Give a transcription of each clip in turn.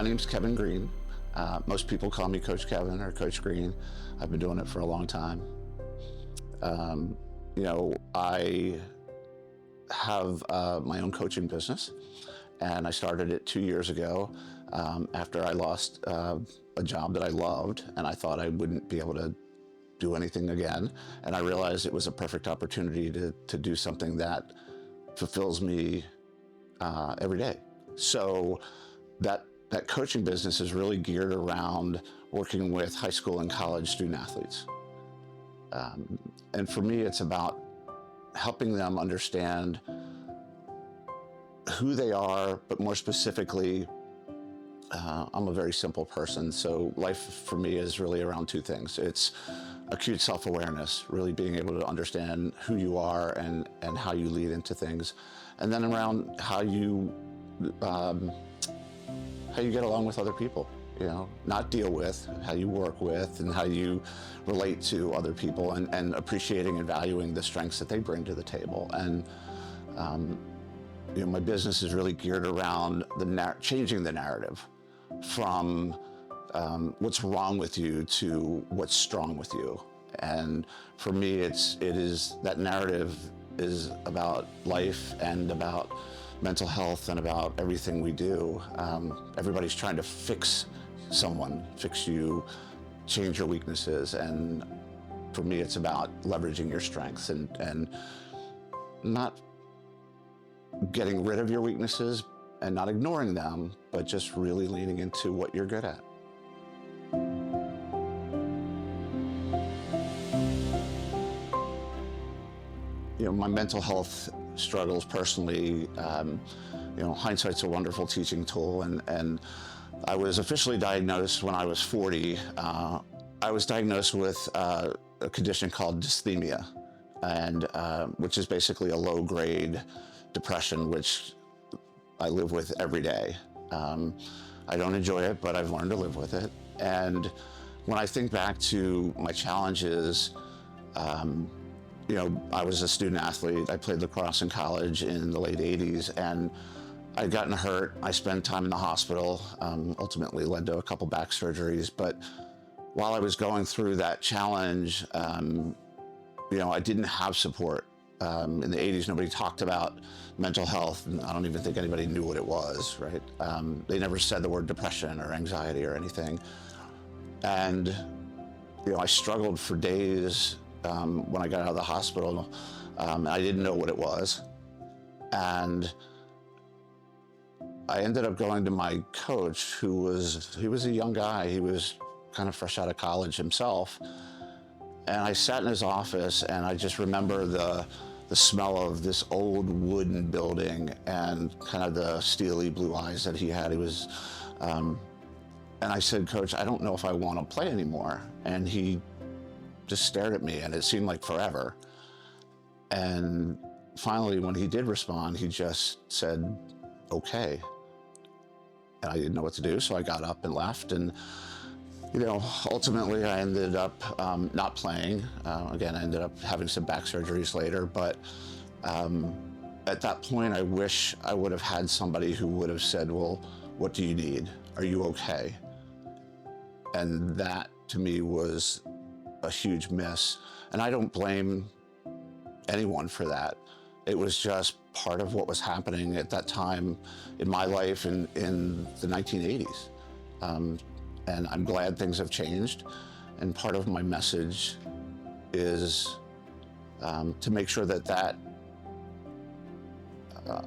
My name's Kevin Greene. Most people call me Coach Kevin or Coach Greene. I've been doing it for a long time. I have my own coaching business, and I started it 2 years ago after I lost a job that I loved, and I thought I wouldn't be able to do anything again. And I realized it was a perfect opportunity to do something that fulfills me every day. So that coaching business is really geared around working with high school and college student athletes. And for me, it's about helping them understand who they are, but more specifically, I'm a very simple person. So life for me is really around two things. It's acute self-awareness, really being able to understand who you are and how you lead into things. And then around how you get along with other people, not deal with, how you work with and how you relate to other people, and appreciating and valuing the strengths that they bring to the table. And my business is really geared around changing the narrative from what's wrong with you to what's strong with you. And for me, that narrative is about life and about mental health and about everything we do. Everybody's trying to fix someone, fix you, change your weaknesses. And for me, it's about leveraging your strengths and not getting rid of your weaknesses and not ignoring them, but just really leaning into what you're good at. My mental health struggles personally, hindsight's a wonderful teaching tool, and I was officially diagnosed when I was 40. I was diagnosed with a condition called dysthymia, and which is basically a low-grade depression, which I live with every day. I don't enjoy it, but I've learned to live with it. And when I think back to my challenges, I was a student athlete. I played lacrosse in college in the late 80s, and I'd gotten hurt. I spent time in the hospital, ultimately led to a couple back surgeries. But while I was going through that challenge, I didn't have support. In the 80s, nobody talked about mental health, and I don't even think anybody knew what it was, right? They never said the word depression or anxiety or anything. And, I struggled for days when I got out of the hospital. I didn't know what it was. And I ended up going to my coach, he was a young guy. He was kind of fresh out of college himself. And I sat in his office, and I just remember the smell of this old wooden building and kind of the steely blue eyes that he had. He was, and I said, "Coach, I don't know if I want to play anymore." And he just stared at me, and it seemed like forever. And finally, when he did respond, he just said, "Okay." And I didn't know what to do, so I got up and left. And ultimately I ended up not playing. Again, I ended up having some back surgeries later, but at that point, I wish I would have had somebody who would have said, "Well, what do you need? Are you okay?" And that, to me, was a huge miss. And I don't blame anyone for that. It was just part of what was happening at that time in my life in the 1980s. And I'm glad things have changed. And part of my message is to make sure that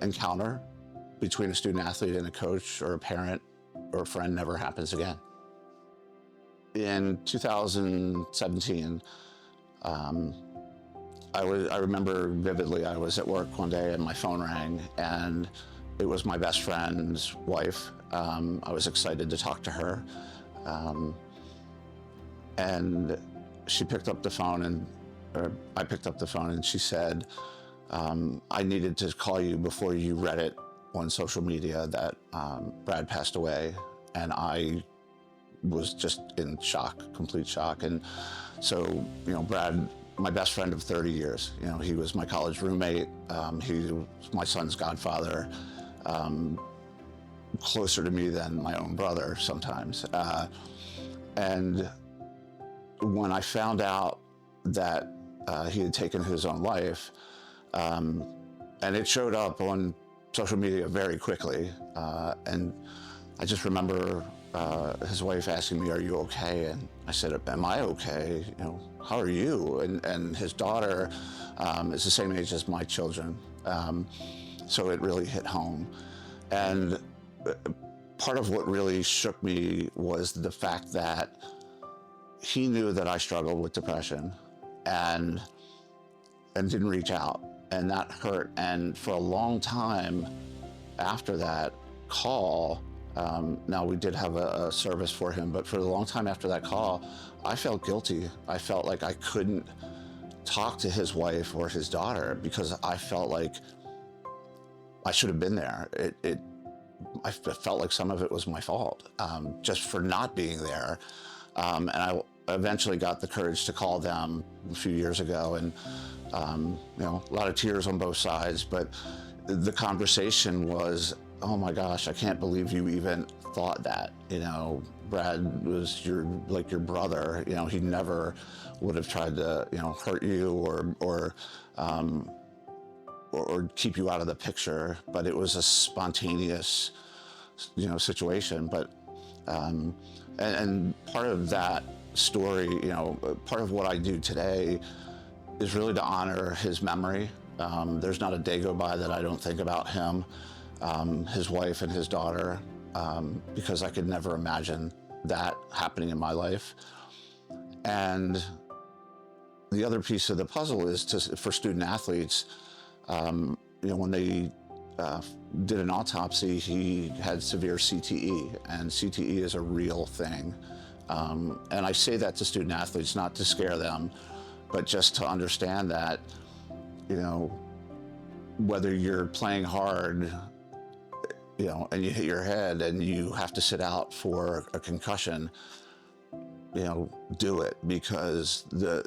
encounter between a student athlete and a coach or a parent or a friend never happens again. In 2017, I remember vividly, I was at work one day and my phone rang, and it was my best friend's wife. I was excited to talk to her. And she picked up the phone, I picked up the phone, and she said, "I needed to call you before you read it on social media that Brad passed away." And I was just in shock, complete shock. And so, Brad, my best friend of 30 years, he was my college roommate. He was my son's godfather. closer to me than my own brother sometimes. And when I found out that he had taken his own life, and it showed up on social media very quickly, and I just remember his wife asking me, "Are you okay?" And I said, "Am I okay? You know, how are you?" And his daughter is the same age as my children, so it really hit home. And part of what really shook me was the fact that he knew that I struggled with depression, and didn't reach out, and that hurt. And for a long time after that call, now we did have a service for him, but for a long time after that call, I felt guilty. I felt like I couldn't talk to his wife or his daughter because I felt like I should have been there. I felt like some of it was my fault, just for not being there. And I eventually got the courage to call them a few years ago, and you know, a lot of tears on both sides, but the conversation was, "Oh my gosh, I can't believe you even thought that. You know, Brad was your brother. You know, he never would have tried to, you know, hurt you or keep you out of the picture. But it was a spontaneous, you know, situation." But and part of that story, you know, part of what I do today is really to honor his memory. There's not a day go by that I don't think about him, his wife and his daughter, because I could never imagine that happening in my life. And the other piece of the puzzle is for student athletes, you know, when they did an autopsy, he had severe CTE, and CTE is a real thing. And I say that to student athletes not to scare them, but just to understand that, you know, whether you're playing hard, you know, and you hit your head and you have to sit out for a concussion, you know, do it, because the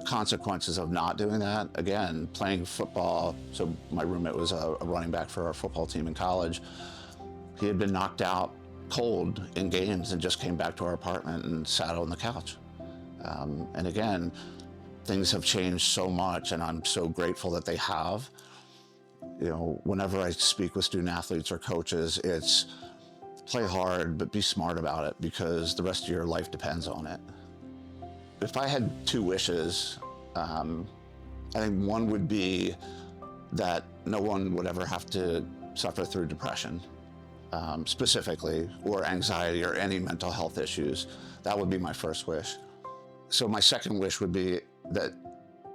consequences of not doing that, again, playing football. So my roommate was a running back for our football team in college. He had been knocked out cold in games and just came back to our apartment and sat on the couch. And again, things have changed so much, and I'm so grateful that they have. You know, whenever I speak with student athletes or coaches, it's play hard, but be smart about it, because the rest of your life depends on it. If I had two wishes, I think one would be that no one would ever have to suffer through depression, specifically, or anxiety, or any mental health issues. That would be my first wish. So my second wish would be that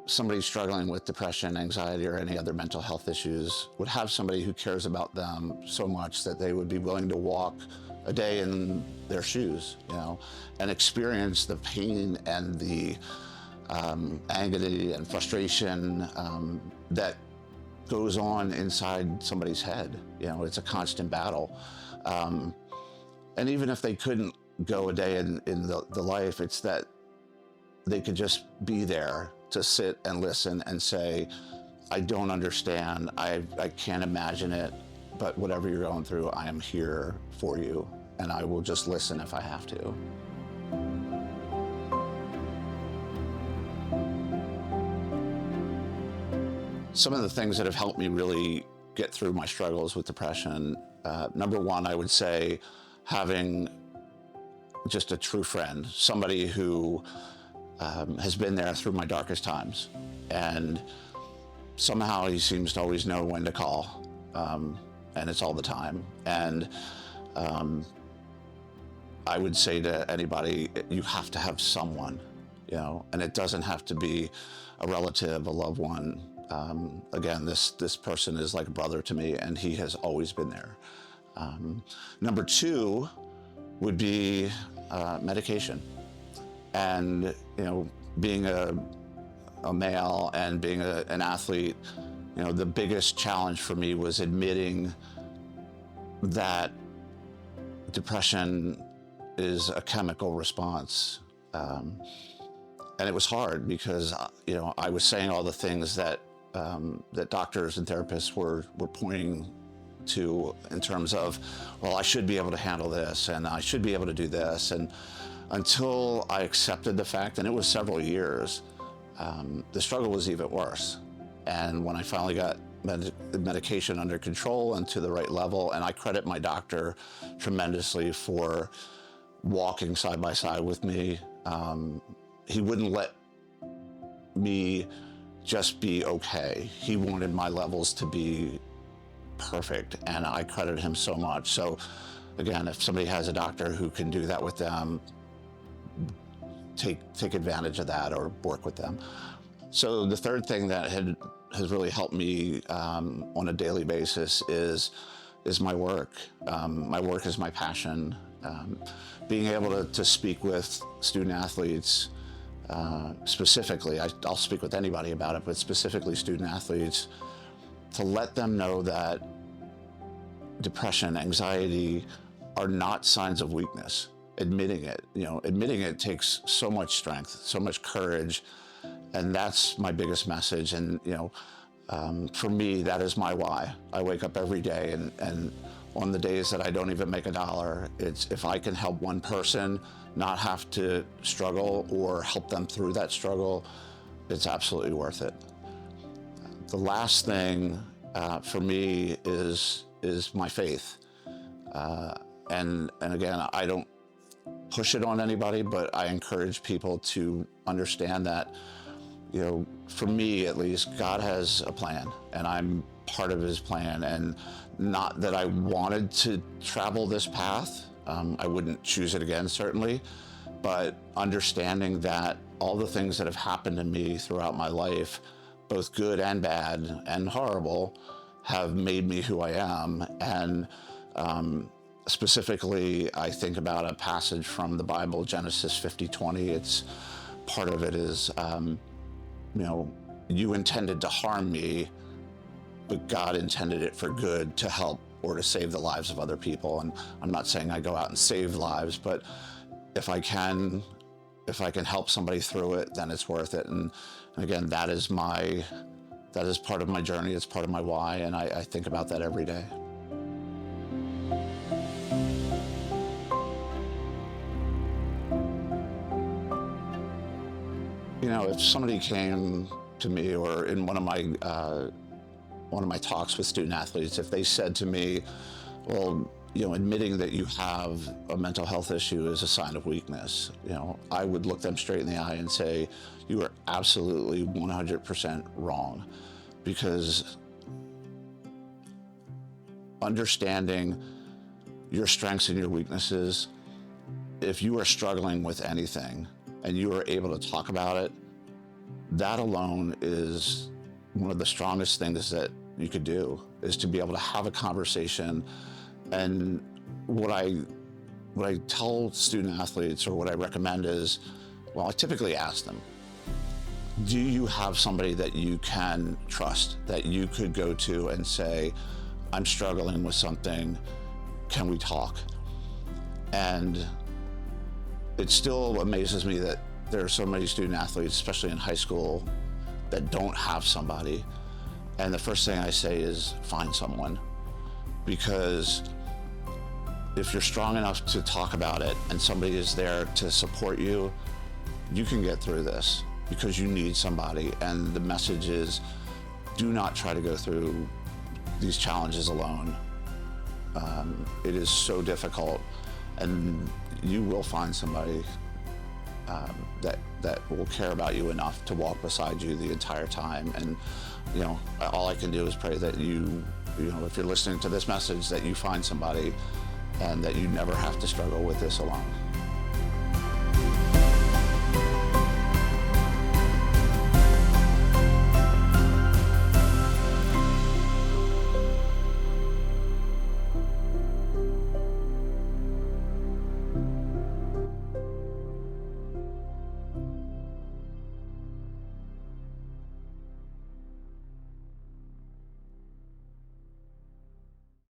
somebody struggling with depression, anxiety, or any other mental health issues would have somebody who cares about them so much that they would be willing to walk a day in their shoes, you know, and experience the pain and the agony and frustration that goes on inside somebody's head. You know, it's a constant battle. And even if they couldn't go a day in the life, it's that they could just be there to sit and listen and say, "I don't understand, I can't imagine it, but whatever you're going through, I am here for you, and I will just listen if I have to." Some of the things that have helped me really get through my struggles with depression, number one, I would say having just a true friend, somebody who has been there through my darkest times. And somehow he seems to always know when to call, and it's all the time. And I would say to anybody, you have to have someone, you know, and it doesn't have to be a relative, a loved one. Again, this person is like a brother to me, and he has always been there. Number two would be medication. And, you know, being a male and being an athlete, you know, the biggest challenge for me was admitting that depression is a chemical response. And it was hard because, you know, I was saying all the things that that doctors and therapists were pointing to in terms of, well, I should be able to handle this and I should be able to do this. And until I accepted the fact, and it was several years, the struggle was even worse. And when I finally got medication under control and to the right level, and I credit my doctor tremendously for walking side by side with me. He wouldn't let me just be okay. He wanted my levels to be perfect, and I credit him so much. So again, if somebody has a doctor who can do that with them, take advantage of that or work with them. So the third thing that has really helped me on a daily basis is my work. My work is my passion. Being able to speak with student athletes, specifically, I'll speak with anybody about it, but specifically student athletes, to let them know that depression, anxiety are not signs of weakness. Admitting it takes so much strength, so much courage, and that's my biggest message. And for me, that is my why. I wake up every day, and on the days that I don't even make a dollar, it's if I can help one person not have to struggle or help them through that struggle, it's absolutely worth it. The last thing for me is my faith. And again, I don't push it on anybody, but I encourage people to understand that, for me at least, God has a plan, and I'm part of his plan. And not that I wanted to travel this path. I wouldn't choose it again, certainly, but understanding that all the things that have happened to me throughout my life, both good and bad and horrible, have made me who I am. And specifically, I think about a passage from the Bible, Genesis 50:20. It's part of it is, you intended to harm me, but God intended it for good, to help or to save the lives of other people. And I'm not saying I go out and save lives, but if I can help somebody through it, then it's worth it. And again, that is part of my journey. It's part of my why, and I think about that every day. If somebody came to me, or in one of my talks with student athletes, if they said to me, well, admitting that you have a mental health issue is a sign of weakness, I would look them straight in the eye and say, you are absolutely 100% wrong. Because understanding your strengths and your weaknesses, if you are struggling with anything and you are able to talk about it, that alone is one of the strongest things that you could do, is to be able to have a conversation. And what I tell student athletes, or what I recommend is, well, I typically ask them, do you have somebody that you can trust, that you could go to and say, I'm struggling with something, can we talk? And it still amazes me that there are so many student athletes, especially in high school, that don't have somebody. And the first thing I say is find someone. Because if you're strong enough to talk about it and somebody is there to support you, you can get through this, because you need somebody. And the message is, do not try to go through these challenges alone. It is so difficult, and you will find somebody that will care about you enough to walk beside you the entire time. And all I can do is pray that if you're listening to this message, that you find somebody, and that you never have to struggle with this alone.